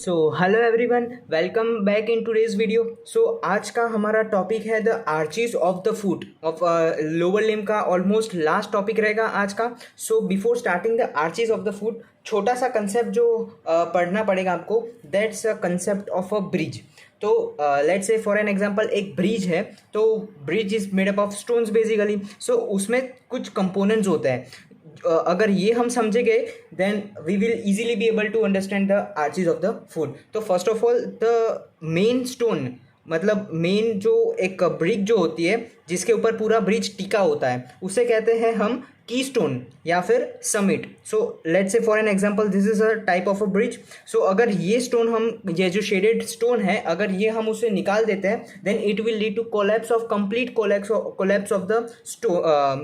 So hello everyone, welcome back in today's video. So आज का हमारा टॉपिक है the arches of the foot of lower limb का almost last topic रहेगा आज का। So before starting the arches of the foot, छोटा सा कंसेप्ट जो पढ़ना पड़ेगा आपको, that's a concept of a bridge. तो let's say for an example एक ब्रिज है, तो bridge is made up of stones basically. So उसमें कुछ कंपोनेंट्स होते हैं। अगर ये हम समझे गए then we will easily be able to understand the arches of the foot. तो first of all the main stone, मतलब मेन जो एक ब्रिक जो होती है जिसके ऊपर पूरा ब्रिज टिका होता है, उसे कहते हैं हम की स्टोन या फिर summit. So let's say for an example this is a type of a bridge. So अगर ये स्टोन ये जो शेडेड स्टोन है, अगर ये हम उसे निकाल देते हैं then it will lead to collapse of complete collapse of the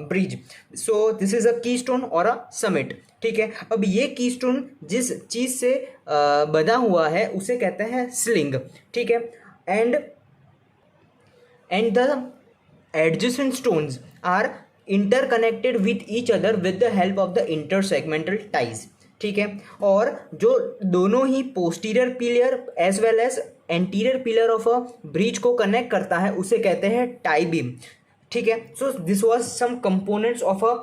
bridge. So this is a keystone और अ समिट। ठीक है, अब ये की स्टोन जिस चीज से बना हुआ है उसे कहते हैं स्लिंग। ठीक है, and the adjacent stones are interconnected with each other with the help of the intersegmental ties। ठीक है, और जो दोनों ही posterior pillar as well as anterior pillar of a bridge को कनेक्ट करता है उसे कहते हैं टाई बीम। ठीक है, so this was some components of a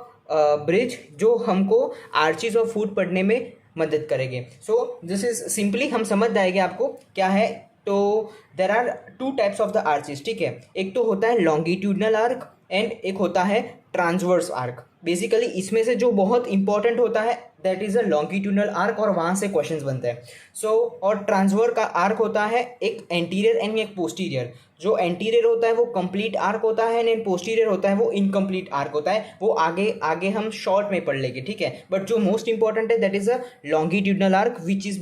bridge जो हमको आर्चीज ऑफ फुट पढ़ने में मदद करेंगे। सो दिस इज सिंपली हम समझ जाएंगे आपको क्या है। तो there are two types of the arches. ठीक है, एक तो होता है लॉन्गिट्यूडनल आर्क एंड एक होता है ट्रांसवर्स आर्क। बेसिकली इसमें से जो बहुत इंपॉर्टेंट होता है that is a longitudinal arc और वहाँ से क्वेश्चंस बनते हैं। सो और ट्रांसवर का आर्क होता है एक एंटीरियर एंड एक पोस्टीरियर। जो एंटीरियर होता है वो कंप्लीट आर्क होता है एंड पोस्टीरियर होता है वो इनकम्प्लीट आर्क होता है। वो आगे आगे हम शॉर्ट में पढ़ लेंगे। ठीक है, बट जो मोस्ट इंपॉर्टेंट है that is a longitudinal arch which is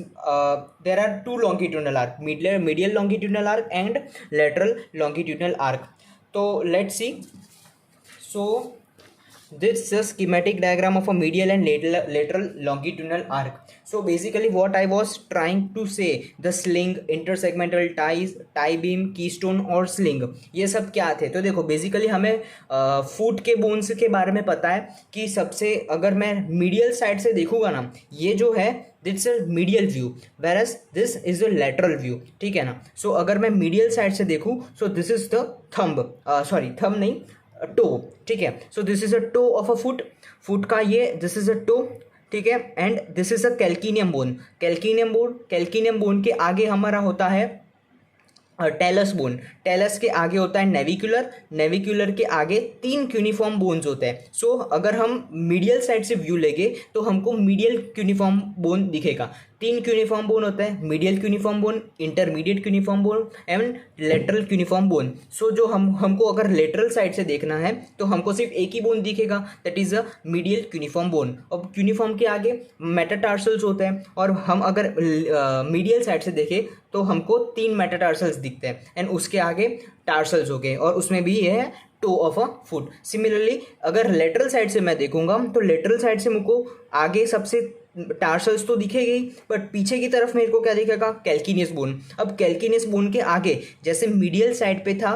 there are two longitudinal arch, medial longitudinal arch and lateral longitudinal arch. तो let's see. So this is a schematic diagram of a medial and lateral longitudinal arc. So basically what I was trying to say, the sling, intersegmental ties, tie beam, keystone और sling, ये सब क्या थे। तो देखो basically हमें foot के bones के बारे में पता है कि सबसे अगर मैं मीडियल साइड से देखूंगा ना, ये जो है that's a medial view whereas this is a lateral view. ठीक है ना। सो अगर मैं मीडियल साइड से देखूं so this is the thumb, sorry thumb नहीं, टो। ठीक है, so this is a toe of a foot. Foot का ये दिस इज अ टो। ठीक है, and this is a calcaneum bone. Calcaneum bone के आगे हमारा होता है टेलस बोन। टेलस के आगे होता है नेविकुलर के आगे तीन क्यूनिफॉर्म बोन्स होते हैं। सो अगर हम मीडियल साइड से व्यू लेंगे तो हमको मीडियल क्यूनिफॉर्म बोन दिखेगा। तीन क्यूनिफॉर्म बोन होता है, medial cuneiform bone, intermediate cuneiform bone and lateral cuneiform bone. So जो हमको अगर लेटरल साइड से देखना है तो हमको सिर्फ एक ही बोन दिखेगा, that is a medial cuneiform bone. अब क्यूनिफॉर्म के आगे मेटाटार्सल्स होते हैं और हम अगर मीडियल साइड से देखें तो हमको तीन मेटाटार्सल्स दिखते हैं एंड उसके आगे टार्सल्स हो गए और उसमें भी ये है toe of a foot. Similarly अगर लेटरल साइड से मैं देखूंगा तो लेटरल साइड से मुझको आगे सबसे टार्सल्स तो दिखेगी बट पीछे की तरफ मेरे को क्या दिखेगा, कैल्किनियस बोन। अब कैल्किनियस बोन के आगे जैसे मीडियल साइड पे था,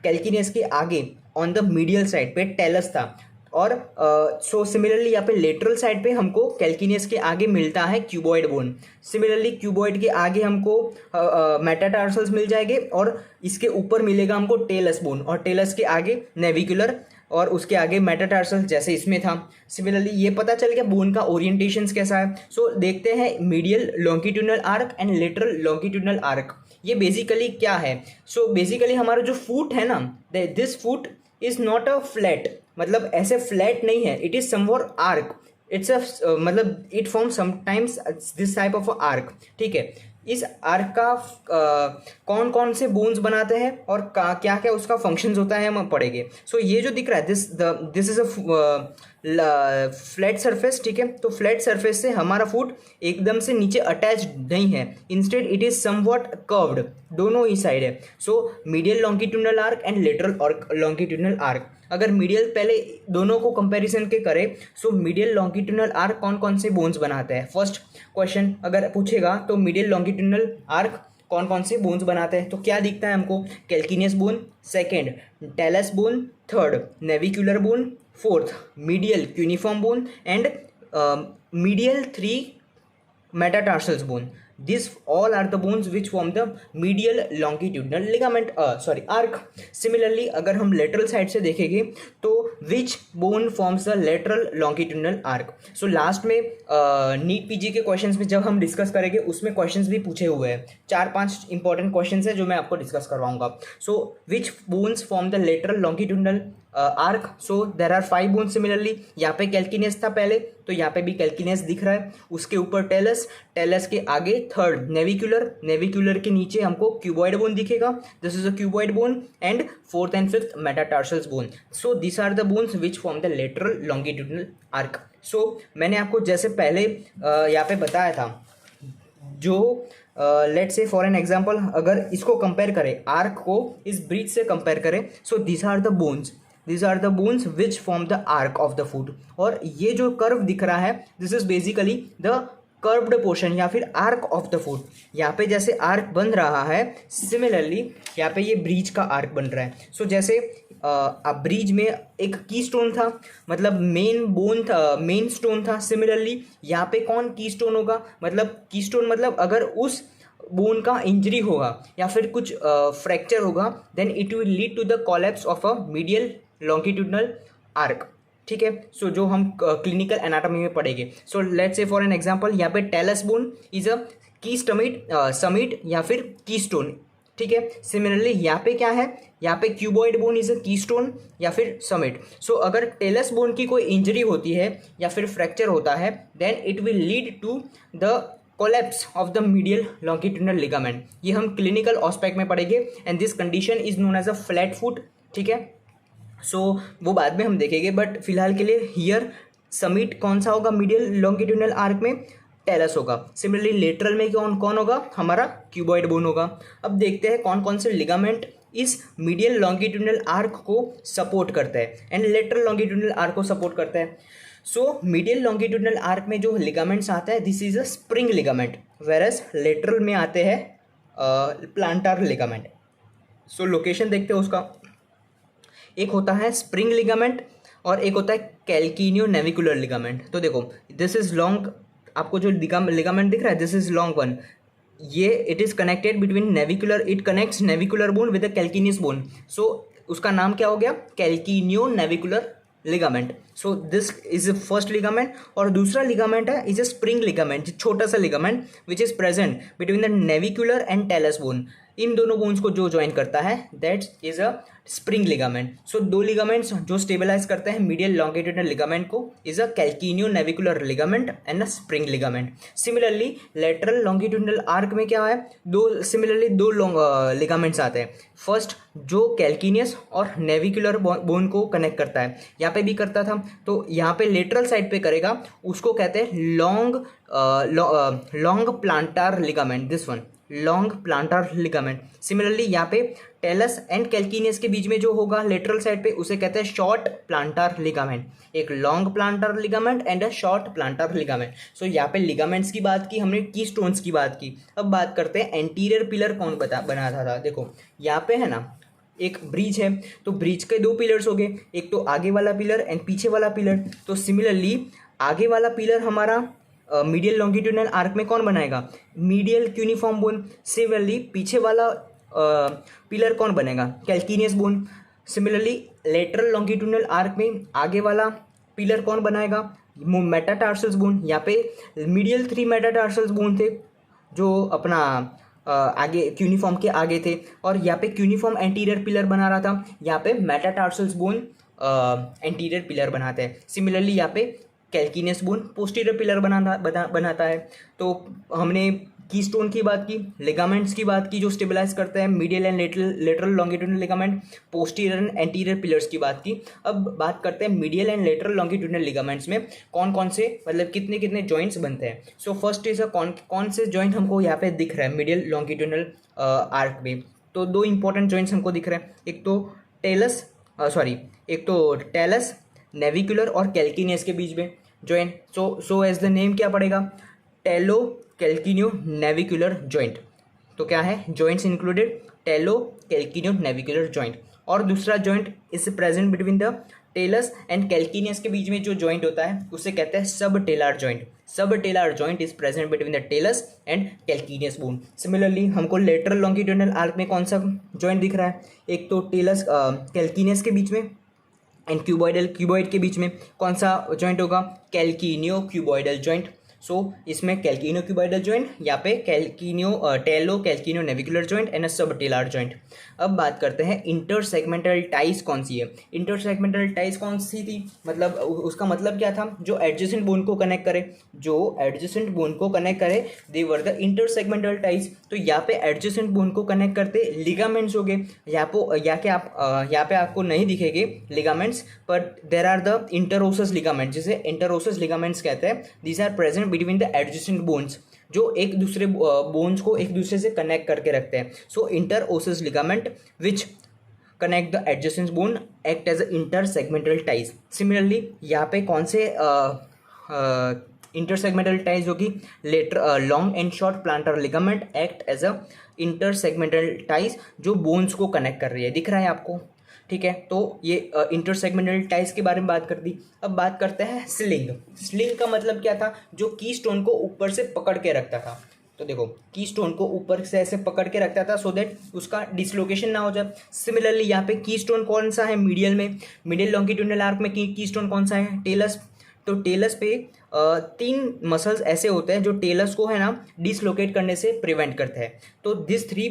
कैल्किनियस के आगे ऑन द मीडियल साइड पे टेलस था। और सो सिमिलरली यहाँ पे लेटरल साइड पे हमको कैल्किनियस के आगे मिलता है क्यूबॉइड बोन। सिमिलरली क्यूबॉइड के आगे हमको मेटाटार्सल्स मिल जाएंगे और इसके ऊपर मिलेगा हमको टेलस बोन और टेलस के आगे नेविकुलर और उसके आगे मेटाटार्सल जैसे इसमें था। सिमिलरली ये पता चल गया बोन का ओरिएंटेशन कैसा है। सो देखते हैं medial longitudinal arch and lateral longitudinal arch, ये बेसिकली क्या है। सो बेसिकली हमारा जो फुट है ना, this foot is not a flat, मतलब ऐसे फ्लैट नहीं है, it is somewhat arch. It's a मतलब it form sometimes this type of arch. ठीक है, इस आर्क का कौन कौन से बोन्स बनाते हैं और क्या क्या उसका फंक्शंस होता है हम पढ़ेंगे। सो ये जो दिख रहा है this is a flat surface. ठीक है, तो फ्लैट सरफेस से हमारा फुट एकदम से नीचे अटैच्ड नहीं है, instead it is somewhat curved, दोनों ही साइड है। So medial longitudinal arch and lateral longitudinal arch. अगर मीडियल पहले दोनों को कंपैरिजन के करें सो मीडियल लॉन्गिट्यूडनल आर्क कौन कौन से बोन्स बनाते हैं। फर्स्ट क्वेश्चन अगर पूछेगा तो मीडियल लॉन्गिट्यूडनल आर्क कौन कौन से बोन्स बनाते हैं तो क्या दिखता है हमको, calcaneus bone, second talus bone, third navicular bone, fourth medial cuneiform bone and medial three metatarsals bone. This all are the bones which form the medial longitudinal ligament arch. Similarly अगर हम lateral side से देखेंगे तो which bone forms the lateral longitudinal arch. So last में NEET PG के questions में जब हम डिस्कस करेंगे उसमें क्वेश्चंस भी पूछे हुए हैं. 4-5 इंपॉर्टेंट क्वेश्चंस है जो मैं आपको डिस्कस करवाऊंगा. So which bones form the lateral longitudinal arch. So there are 5 bones. Similarly यहाँ पे कैल्किनियस था पहले, तो यहाँ पे भी कैल्किनियस दिख रहा है. उसके ऊपर टेलस, टेलस के आगे थर्ड नेविकुलर, नेविकुलर के नीचे हमको क्यूबॉइड बोन दिखेगा. This is a cuboid bone and fourth and fifth metatarsals bone. So this are the bones which form the lateral longitudinal arch. So मैंने आपको जैसे पहले यहाँ पे बताया था, जो let's say for an example अगर इसको कंपेयर करें, आर्क को इस ब्रिज से कंपेयर करें, so this are the bones, these are the bones which form the arc of the foot. और ये जो कर्व दिख रहा है this is basically the curved portion या फिर आर्क ऑफ द फुट. यहाँ पे जैसे आर्क बन रहा है, सिमिलरली यहाँ पे ये ब्रिज का आर्क बन रहा है. सो जैसे अब ब्रिज में एक की स्टोन था, मतलब मेन बोन था, मेन स्टोन था. सिमिलरली यहाँ पे कौन की स्टोन होगा, मतलब की स्टोन मतलब अगर उस बोन का इंजरी होगा या फिर कुछ फ्रैक्चर होगा, then it will lead to the collapse of a medial longitudinal arch. ठीक है. सो जो हम क्लिनिकल एनाटॉमी में पढ़ेंगे. So let's say for an example यहाँ पे टेलस बोन इज अ की समिट या फिर की स्टोन. ठीक है. सिमिलरली यहाँ पे क्या है, यहाँ पे cuboid bone is a keystone या फिर समिट. सो अगर टेलस बोन की कोई इंजरी होती है या फिर फ्रैक्चर होता है, then it will lead to the collapse of the medial longitudinal ligament. ये हम क्लिनिकल ऑस्पेक्ट में पढ़ेंगे and this condition is known as a flat foot. ठीक है. सो वो बाद में हम देखेंगे, बट फिलहाल के लिए हियर समिट कौन सा होगा मीडियल लॉन्गिट्यूडनल आर्क में, टेलस होगा. सिमिलरली लेटरल में कौन कौन होगा, हमारा क्यूबॉइड बोन होगा. अब देखते हैं कौन कौन से लिगामेंट इस मीडियल लॉन्गिट्यूडनल आर्क को सपोर्ट करता है एंड लेटरल लॉन्गिट्यूडनल आर्क को सपोर्ट करता है. सो मीडियल लॉन्गिट्यूडनल आर्क में जो लिगामेंट्स आता है this is a spring ligament, whereas lateral में आते हैं प्लांटार लिगामेंट. सो लोकेशन देखते हैं उसका. एक होता है स्प्रिंग लिगामेंट और एक होता है कैल्किनियो नेविकुलर लिगामेंट. तो देखो दिस इज लॉन्ग, आपको जो लिगामेंट दिख रहा है दिस इज लॉन्ग वन. ये it is connected between navicular, it connects navicular bone with the calcaneus bone. So उसका नाम क्या हो गया, calcaneo navicular ligament. So this is first ligament. और दूसरा लिगामेंट है इज अ स्प्रिंग लिगामेंट, छोटा सा ligament which is present between the navicular and talus bone. इन दोनों बोन्स को जो ज्वाइन करता है that is a spring ligament. So दो लिगामेंट्स जो स्टेबलाइज करते हैं मीडियल लॉन्गिट्यूडनल लिगामेंट को is a calcaneo navicular ligament and a spring ligament. Similarly lateral longitudinal arch में क्या है, दो लिगामेंट्स आते हैं. फर्स्ट जो कैल्किनियस और नेविकुलर बोन को कनेक्ट करता है, यहाँ पे भी करता था, तो यहाँ पे लेटरल साइड पे करेगा, उसको कहते हैं long plantar ligament. This one long plantar ligament. Similarly यहाँ पे टेलस एंड कैल्किनियस के बीच में जो होगा लेटरल साइड पे उसे कहते हैं शॉर्ट प्लांटार लिगामेंट. एक long plantar ligament and a short plantar ligament. So यहाँ पे लिगामेंट्स की बात की हमने, की स्टोन्स की बात की. अब बात करते हैं एंटीरियर पिलर कौन बनाता था. देखो यहाँ पे है ना एक ब्रिज है, तो ब्रिज के दो पिलर्स हो गए, एक तो आगे वाला पिलर एंड पीछे वाला पिलर. तो सिमिलरली आगे वाला पिलर हमारा मीडियल लॉन्गिट्यूडनल आर्क में कौन बनाएगा, मीडियल क्यूनिफॉर्म बोन. सिमिलरली पीछे वाला पिलर कौन बनेगा, calcaneus bone. Similarly lateral longitudinal arch में आगे वाला पिलर कौन बनाएगा, मेटाटार्सल्स बोन. यहाँ पे मीडियल 3 मेटाटार्सल्स बोन थे जो अपना आगे क्यूनिफॉर्म के आगे थे, और यहाँ पे क्यूनिफॉर्म एंटीरियर पिलर बना रहा था, यहाँ पे मेटाटार्सल्स बोन एंटीरियर पिलर बनाते हैं. सिमिलरली यहाँ पे कैल्किनियस बोन पोस्टीरियर पिलर बनाता है. तो हमने की स्टोन की बात की, लिगामेंट्स की बात की जो स्टेबलाइज करते हैं medial and lateral longitudinal ligament, posterior and anterior pillars की बात की. अब बात करते हैं medial and lateral longitudinal ligaments में कौन कौन से, मतलब कितने कितने जॉइंट्स बनते हैं. सो फर्स्ट इज कौन से जॉइंट हमको यहाँ पे दिख रहा है मीडियल लॉन्गिट्यूडनल आर्क में. तो दो इंपॉर्टेंट जॉइंट्स हमको दिख रहे हैं, एक तो टेलस नेविकुलर और कैल्किनियस के बीच में joint. So as the name क्या पड़ेगा, टेलो कैल्किनियो नेविकुलर जॉइंट. तो क्या है, joints included talo calcaneo navicular joint. और दूसरा joint is present between the talus and calcaneus के बीच में जो जॉइंट होता है उसे कहते हैं subtalar joint. Subtalar joint is present between the talus and calcaneus bone. Similarly हमको लेटरल लॉन्गिट्यूडिनल आर्क में कौन सा जॉइंट दिख रहा है, एक तो टेलस कैल्किनियस के बीच में एंड क्यूबॉइड के बीच में कौन सा जॉइंट होगा, कैल्किनियो क्यूबॉइडल जॉइंट। सो इसमें कैल्किनियो क्यूबॉइडल जॉइंट, यहाँ पे कैल्किनियो टेलो कैल्किनियो नेविकुलर जॉइंट एंड सब टेलर जॉइंट। अब बात करते हैं इंटर सेगमेंटल टाइज कौन सी है। इंटर सेगमेंटल टाइज कौन सी थी, मतलब उसका मतलब क्या था, जो एडजेसेंट बोन को कनेक्ट करे, जो एडजेसेंट बोन को कनेक्ट करे they were the intersegmental ties. तो यहाँ पे एडजेसेंट बोन को कनेक्ट करते लिगामेंट्स हो गए, यहाँ पे आपको नहीं दिखेंगे लिगामेंट्स, पर there are the interosseous ligament, जिसे इंटरओसस लिगामेंट्स कहते हैं। These are present between the adjacent bones, जो एक दूसरे बोन्स को एक दूसरे से कनेक्ट करके रखते हैं। So interosseous ligament which connect the adjacent bone act as a intersegmental ties. Similarly यहाँ पे कौन से इंटर सेगमेंटल टाइज होगी, lateral long and short plantar ligament act as a intersegmental ties, जो बोन्स को कनेक्ट कर रही है, दिख रहा है आपको, ठीक है। तो ये इंटर सेगमेंटल टाइज के बारे में बात कर दी। अब बात करते हैं स्लिंग। स्लिंग का मतलब क्या था, जो की स्टोन को ऊपर से पकड़ के रखता था। तो देखो की स्टोन को ऊपर से ऐसे पकड़ के रखता था सो दैट उसका डिसलोकेशन ना हो जाए। सिमिलरली यहाँ पे की स्टोन कौन सा है, मीडियल में, मीडियल लॉन्गिट्यूडिनल आर्क में की स्टोन कौन सा है, टेलस। तो टेलस पे तीन मसल्स ऐसे होते हैं जो टेलस को है ना डिसलोकेट करने से प्रिवेंट करते हैं। तो this three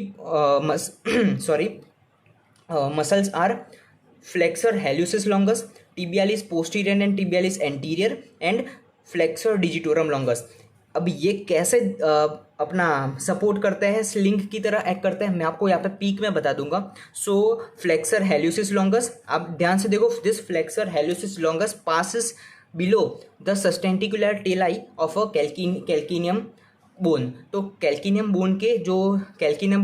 muscles are flexor hallucis longus, tibialis posterior and tibialis anterior and flexor digitorum longus। अब ये कैसे अपना सपोर्ट करते हैं, स्लिंग की तरह एक्ट करते हैं, मैं आपको यहाँ पे पीक में बता दूंगा। सो फ्लेक्सर हेल्यूसिस लॉन्गस, आप ध्यान से देखो, this flexor hallucis longus passes below the sustentaculum tali of a calcaneum bone. तो कैल्किनियम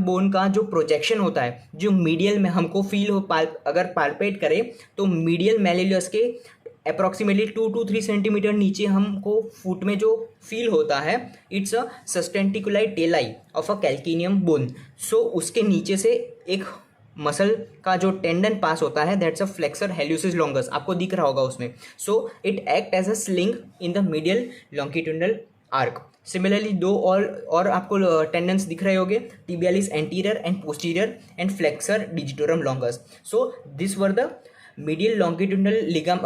बोन का जो प्रोजेक्शन होता है, जो मीडियल में हमको फील हो, अगर पाल्पेट करे तो मीडियल मेलिलियस के अप्रॉक्सीमेटली 2 to 3 सेंटीमीटर नीचे हमको फुट में जो फील होता है, it's a sustentaculum tali of a calcaneum bone. So उसके नीचे से एक मसल का जो टेंडन पास होता है, that's a flexor hallucis longus, आपको दिख रहा होगा उसमें। So it act as a sling in the medial longitudinal arch. Similarly दो और आपको टेंडेंस दिख रहे होंगे, tibialis anterior and posterior and flexor digitorum longus. So this were the medial longitudinal ligament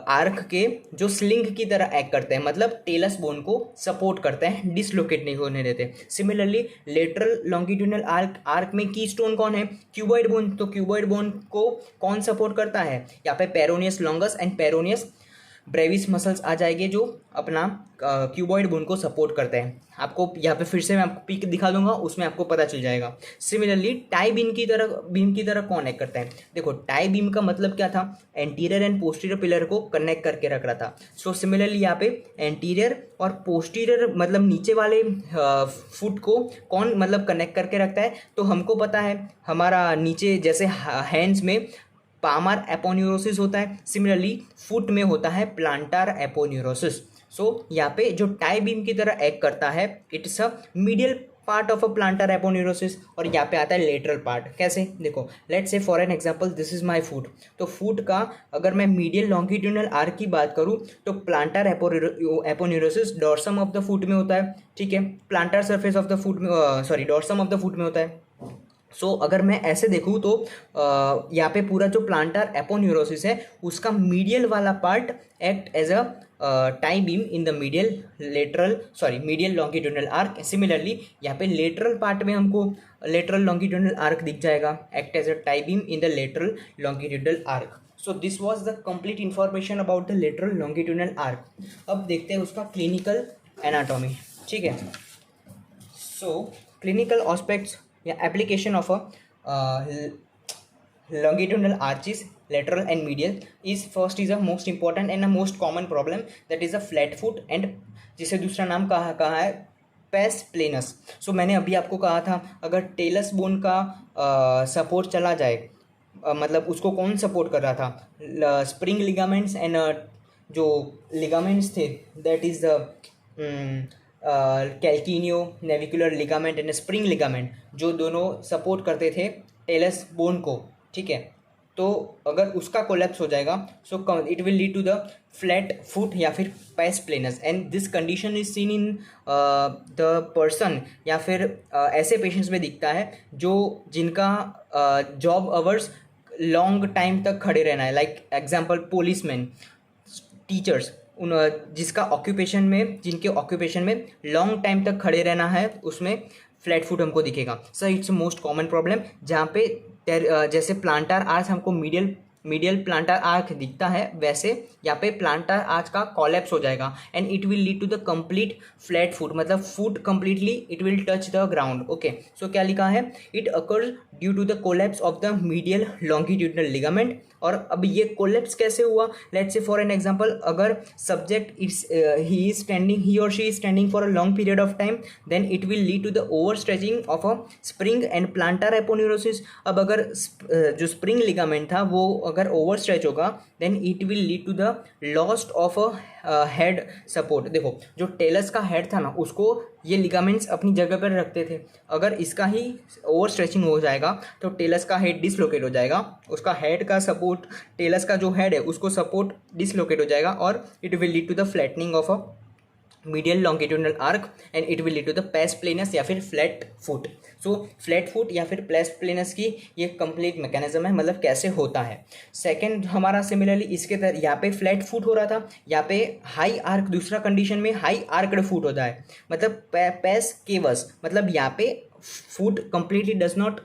arch के जो स्लिंग की तरह एक्ट करते हैं, मतलब टेलस बोन को सपोर्ट करते हैं, डिसलोकेट नहीं होने देते। सिमिलरली लेटरल लॉन्गिट्यूडिनल आर्क में की स्टोन कौन है, क्यूबॉइड बोन। तो क्यूबॉइड बोन को कौन सपोर्ट करता है, यहाँ पे peroneus longus and peroneus brevis muscles आ जाएंगे, जो अपना क्यूबॉइड बोन को सपोर्ट करते हैं। आपको यहाँ पे फिर से मैं आपको पिक दिखा दूंगा, उसमें आपको पता चल जाएगा। सिमिलरली टाई बीम की तरह कौन एक्ट करता है, देखो टाई बीम का मतलब क्या था, एंटीरियर एंड पोस्टीरियर पिलर को कनेक्ट करके रख रहा था। सो सिमिलरली यहाँ पे एंटीरियर और पोस्टीरियर मतलब नीचे वाले फुट को कौन मतलब कनेक्ट करके रखता है, तो हमको पता है हमारा नीचे जैसे हैंड्स में पामार एपोन्यूरोसिस होता है, सिमिलरली फुट में होता है प्लांटार एपोन्यूरोसिस। सो यहाँ पे जो टाई बीम की तरह एक्ट करता है, it's a medial part of a plantar aponeurosis, और यहाँ पे आता है लेटरल पार्ट। कैसे, देखो let's say for an example this is my foot. तो फुट का अगर मैं मीडियल लॉन्गिट्यूडिनल आर्क की बात करूँ तो plantar aponeurosis dorsum of the foot में होता है, ठीक है, plantar surface of the foot में डॉर्सम ऑफ द फुट में होता है। सो अगर मैं ऐसे देखूँ तो यहाँ पे पूरा जो प्लांटार एपोन्यूरोसिस है उसका मीडियल वाला part act as a tie beam in the medial longitudinal arch. Similarly यहाँ पे लेटरल पार्ट में हमको लेटरल लॉन्गिट्यूडिनल आर्क दिख जाएगा, act as a tie beam in the lateral longitudinal arch. So this was the complete information about the lateral longitudinal arch. अब देखते हैं उसका क्लिनिकल एनाटॉमी, ठीक है। सो क्लिनिकल ऑस्पेक्ट्स या application of a longitudinal arches lateral and medial is first is a most important and a most common problem, that is a flat foot and जिसे दूसरा नाम कहा है पेस प्लेनस। सो मैंने अभी आपको कहा था अगर टेलस बोन का सपोर्ट चला जाए, मतलब उसको कौन सपोर्ट कर रहा था, स्प्रिंग लिगामेंट्स एंड जो लिगामेंट्स थे that is the calcaneo navicular ligament and spring ligament, जो दोनों सपोर्ट करते थे टेलस बोन को, ठीक है। तो अगर उसका कोलैप्स हो जाएगा so it will lead to the flat foot या फिर pes planus, and this condition is seen in the person, या फिर ऐसे पेशेंट्स में दिखता है जो जिनका जॉब आवर्स लॉन्ग टाइम तक खड़े रहना है, लाइक एग्जांपल पुलिसमैन, टीचर्स, उन जिसका ऑक्यूपेशन में जिनके ऑक्यूपेशन में लॉन्ग टाइम तक खड़े रहना है, उसमें फ्लैट फुट हमको दिखेगा। Sir it's most common problem, जहाँ पे जैसे प्लांटार आर्च हमको मीडियल प्लांटार आर्च दिखता है, वैसे यहाँ पे प्लांटार आर्च का कॉलेप्स हो जाएगा and it will lead to the complete flat foot, मतलब foot completely it will touch the ground. Okay, so क्या लिखा है, it occurs due to the collapse of the medial longitudinal ligament. और अब ये कोलैप्स कैसे हुआ, let's say for an example, अगर सब्जेक्ट ही और she is standing for a long period of time, then it will lead to the overstretching of a spring and plantar aponeurosis. अब अगर जो spring ligament था वो अगर overstretch होगा, then it will lead to the lost of a head support. देखो, जो tells का हेड था ना, उसको ये लिगामेंट्स अपनी जगह पर रखते थे, अगर इसका ही ओवर स्ट्रेचिंग हो जाएगा तो टेलस का हेड डिसलोकेट हो जाएगा, उसका हेड का सपोर्ट, टेलस का जो हेड है उसको सपोर्ट डिसलोकेट हो जाएगा, और it will lead to the flattening of a medial longitudinal arch and it will lead to the pes planus या फिर flat foot. So flat foot या फिर पेस प्लेनस की ये कंप्लीट मैकेनिज्म है, मतलब कैसे होता है। सेकंड हमारा सिमिलरली इसके तरह यहाँ पे फ्लैट फुट हो रहा था, यहाँ पे हाई आर्क, दूसरा कंडीशन में हाई आर्कड फुट होता है, मतलब पेस केवस, मतलब यहाँ पे foot completely does not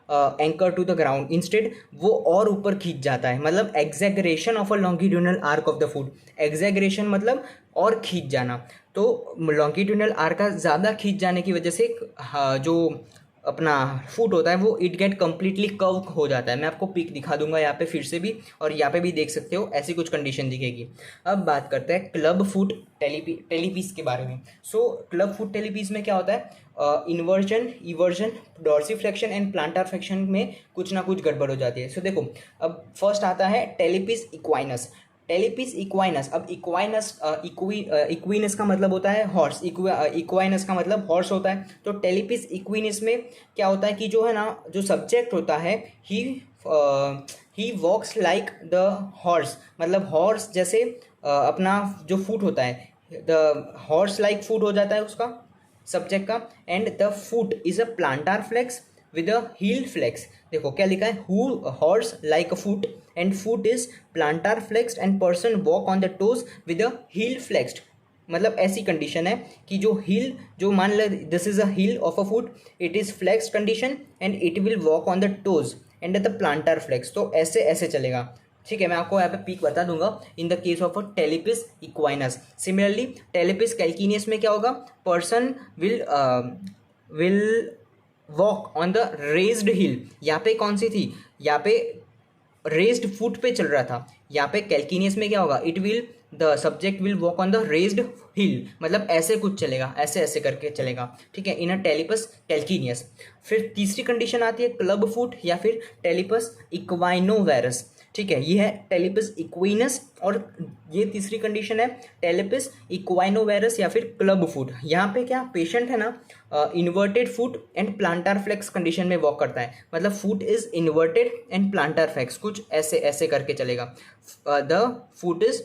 anchor to the ground, instead वो और ऊपर खींच जाता है, मतलब exaggeration of a longitudinal arch of the foot. Exaggeration मतलब और खींच जाना, तो लॉन्गिट्यूडनल आर्क का ज़्यादा खींच जाने की वजह से जो अपना फुट होता है वो इट गेट कम्प्लीटली कर्व हो जाता है। मैं आपको पिक दिखा दूंगा यहाँ पे फिर से भी, और यहाँ पे भी देख सकते हो ऐसी कुछ कंडीशन दिखेगी। अब बात करते हैं क्लब फुट टेलीपीस के बारे में। सो क्लब फुट टेलीपीस में क्या होता है, inversion, eversion, dorsiflexion and प्लांटार flexion में कुछ ना कुछ गड़बड़ हो जाती है। सो देखो, अब फर्स्ट आता है टेलीपीस इक्वाइनस। टेलीपीस इक्वाइनस, अब इक्विनस का मतलब होता है हॉर्स, इक्वाइनस का मतलब हॉर्स होता है। तो टेलीपीस इक्विनस में क्या होता है कि जो है ना, जो सब्जेक्ट होता है ही वॉक्स लाइक द हॉर्स, मतलब हॉर्स जैसे अपना जो फुट होता है, द हॉर्स लाइक फुट हो जाता है उसका सब्जेक्ट का, and the foot is a plantar flex with a heel flex. देखो क्या लिखा है, horse like a foot and foot is plantar flexed and person walk on the toes with a heel flexed. मतलब ऐसी condition है कि जो heel, जो मान लो this is a heel of a foot, it is flexed condition and it will walk on the toes and the plantar flex. तो ऐसे ऐसे चलेगा, ठीक है। मैं आपको यहाँ पे पीक बता दूंगा in the case of a talipes equinus. Similarly talipes calcaneus में क्या होगा, person will walk on the raised heel. यहाँ पे कौन सी थी, यहाँ पे रेज्ड फुट पे चल रहा था, यहाँ पे कैल्किनियस में क्या होगा, it will, the subject will walk on the raised heel, मतलब ऐसे कुछ चलेगा, ऐसे ऐसे करके चलेगा, ठीक है, इन अ टेलीपस कैल्किनियस। फिर तीसरी कंडीशन आती है क्लब फुट या फिर टेलीपस इक्वाइनोवेरस, ठीक है, ये है टेलीपस इक्विनस, और ये तीसरी कंडीशन है टेलीपस इक्वाइनोवेरस या फिर क्लब फुट। यहाँ पे क्या पेशेंट है ना, inverted foot and plantar flex condition में वॉक करता है, मतलब foot is inverted and plantar flex, कुछ ऐसे ऐसे करके चलेगा, the foot is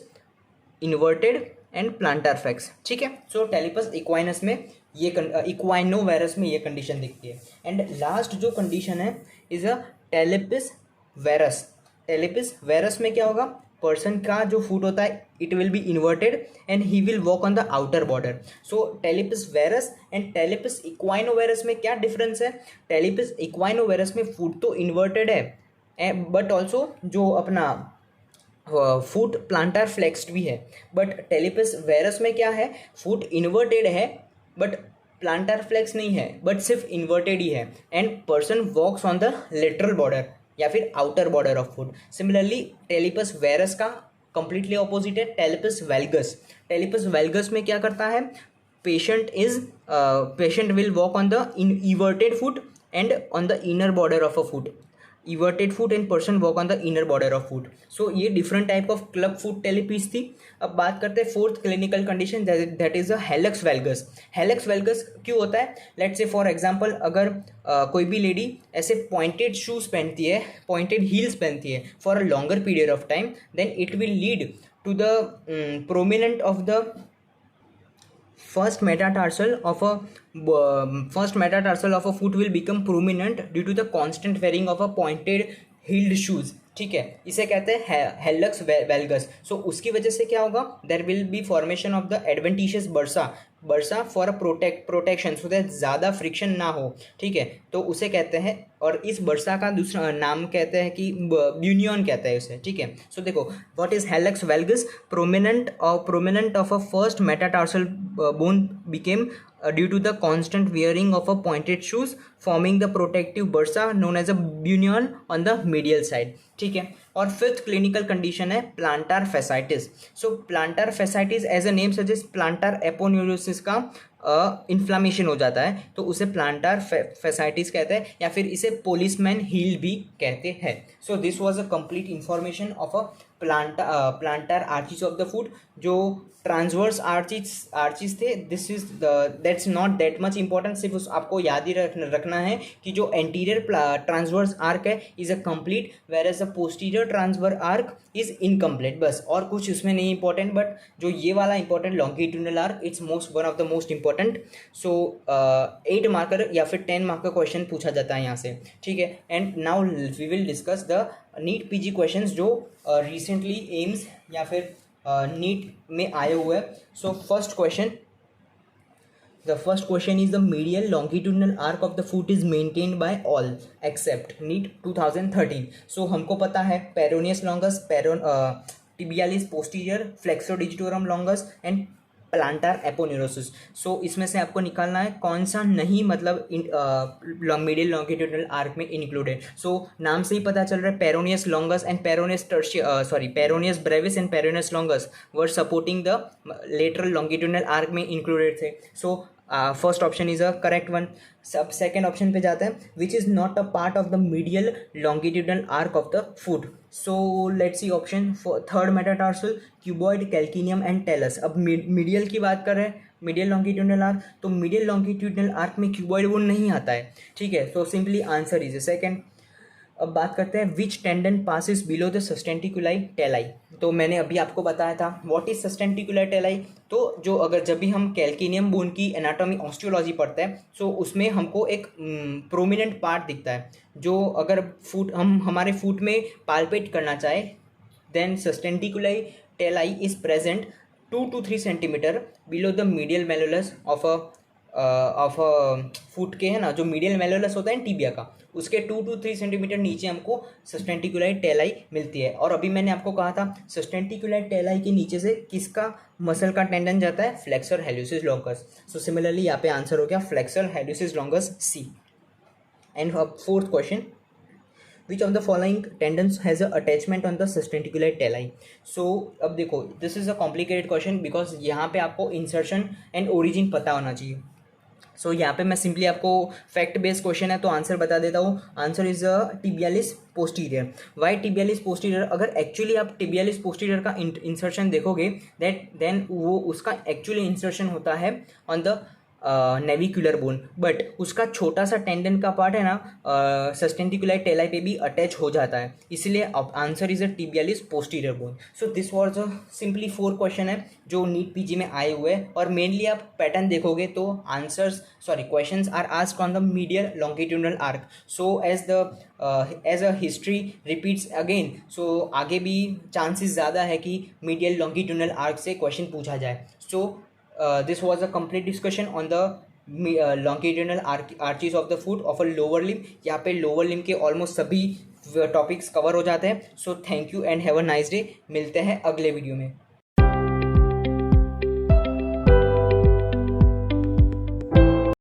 inverted and plantar flex, ठीक है। सो टेलीपस इक्वाइनस में ये इक्वाइनोवेरस में ये कंडीशन दिखती है। एंड लास्ट जो कंडीशन है is a talipes varus. Talipes varus में क्या होगा, पर्सन का जो फुट होता है it will be inverted and he will walk on the outer border. So talipes varus and talipes equinovarus में क्या डिफरेंस है, टेलीपस इक्वाइनोवेरस में फुट तो इन्वर्टेड है बट ऑल्सो जो अपना फुट प्लांटार फ्लेक्स्ड भी है, बट टेलीपस वेरस में क्या है, फुट इन्वर्टेड है बट प्लांटार फ्लेक्स नहीं है, बट सिर्फ इन्वर्टेड ही है, and person walks on the lateral border या फिर outer border of foot. Similarly talipes varus का कंप्लीटली ऑपोजिट है टेलीपस वेल्गस। टेलीपस वेल्गस में क्या करता है, patient will walk on the inverted foot and on the inner border of a foot, everted foot and person walk on the inner border of foot. So ये different type of club foot talipes थी। अब बात करते हैं fourth clinical condition, that is a hallux valgus. Hallux valgus क्यों होता है? Let's say for example अगर कोई भी लेडी ऐसे पॉइंटेड शूज पहनती है, पॉइंटेड हील्स पहनती है for a longer period of time, then it will lead to the prominent of the first metatarsal of a foot will become prominent due to the constant wearing of a pointed heeled shoes। ठीक है, इसे कहते हैं हेलक्स वेल्गस। सो उसकी वजह से क्या होगा? There will be formation of the adventitious bursa for a protection, so that ज़्यादा फ्रिक्शन ना हो। ठीक है, तो उसे कहते हैं, और इस बर्सा का दूसरा नाम कहते हैं कि ब्यूनियन कहते हैं उसे। ठीक है, सो देखो what is hallux valgus? Prominent of a first metatarsal bone became due to the constant wearing of a pointed shoes forming the protective bursa known as a bunion on the medial side। ठीक है, और fifth clinical condition है plantar fasciitis. So plantar fasciitis as a name suggest plantar aponeurosis का inflammation हो जाता है, तो उसे प्लांटार फेसाइटिस कहते हैं, या फिर इसे पोलिसमैन हील भी कहते हैं। So this was a complete information of a plantar arches of the foot. जो ट्रांसवर्स आर्चिस थे, this is that's not that much important, सिर्फ आपको याद ही रखना है कि जो एंटीरियर ट्रांसवर्स आर्क है is a complete, whereas the posterior transverse arch is incomplete, बस। और कुछ उसमें नहीं इंपॉर्टेंट, बट जो ये वाला important longitudinal arc, it's one of the most important. So 8 marker या फिर 10 मार्क का क्वेश्चन पूछा जाता है यहाँ से। ठीक है, and now we will discuss the NEET PG questions जो रिसेंटली एम्स या फिर नीट में आए हुए हैं। So first question, the first question is the medial longitudinal arc of the foot is maintained by all except NEET 2013। so हमको पता है peroneus longus, tibialis posterior, flexor digitorum longus and plantar aponeurosis. So इसमें से आपको निकालना है कौन सा नहीं, मतलब मीडियल लॉन्गिट्यूडनल आर्क में इंक्लूडेड। सो नाम से ही पता चल रहा है peroneus longus and peroneus brevis and peroneus longus were supporting the lateral longitudinal arch में इंक्लूडेड थे। So first option is a correct one. सब सेकेंड ऑप्शन पे जाते हैं, which is not a part of the medial longitudinal arch of the foot. So let's see option third metatarsal, cuboid, calcaneum and talus. अब medial की बात कर रहे हैं, मीडियल लॉन्गिट्यूडनल आर्क, तो मीडियल लॉन्गिट्यूडनल आर्क में क्यूबॉइड वो नहीं आता है। ठीक है, so simply answer is second. अब बात करते हैं which tendon passes below the sustentaculum tali. तो मैंने अभी आपको बताया था व्हाट इज सस्टेंटिकुलाई टेलाई। तो जो अगर जब भी हम कैल्किनियम बोन की एनाटॉमी ऑस्टियोलॉजी पढ़ते हैं, सो उसमें हमको एक प्रोमिनेंट पार्ट दिखता है, जो अगर फुट हम हमारे फुट में पाल्पेट करना चाहे, then sustentaculum tali is present 2 to 3 centimetre below the medial malleolus of a foot के, है ना, जो मीडियल मेलुलस होता है टीबिया का, उसके 2 to 3 सेंटीमीटर नीचे हमको सस्टेंटिकुलाई टेलाई मिलती है। और अभी मैंने आपको कहा था सस्टेंटिकुलाई टेलाई के नीचे से किसका मसल का टेंडन जाता है? Flexor hallucis longus. So similarly यहाँ पे आंसर हो गया flexor hallucis longus C. And fourth question, which of the following tendons has a attachment on the sustentaculum tali. So अब देखो this is a complicated question because यहाँ पे आपको insertion and origin पता होना चाहिए। सो यहाँ पे मैं सिंपली आपको फैक्ट बेस्ड क्वेश्चन है तो आंसर बता देता हूँ। Answer is tibialis posterior. Why tibialis posterior? अगर एक्चुअली आप टिबियालिस पोस्टीरियर का इंसर्शन देखोगे देन वो उसका एक्चुअली इंसर्शन होता है on the navicular bone, but उसका छोटा सा टेंडन का पार्ट है ना सस्टेंटिकुलाई टेलाई पे भी अटैच हो जाता है, इसलिए answer is a tibialis posterior bone. So this was a simply 4 question है जो नीट पीजी में आए हुए हैं, और मेनली आप पैटर्न देखोगे तो questions are asked on the medial longitudinal arch. So as a history repeats again, so आगे भी चांसेस ज़्यादा है कि मीडियल लॉन्गिट्यूडनल आर्क से क्वेश्चन पूछा जाए। सो this was a complete discussion on the longitudinal arches of the foot of a lower limb। यहाँ पे lower limb के almost सभी टॉपिक्स कवर हो जाते हैं। So thank you and have a nice day. मिलते हैं अगले वीडियो में।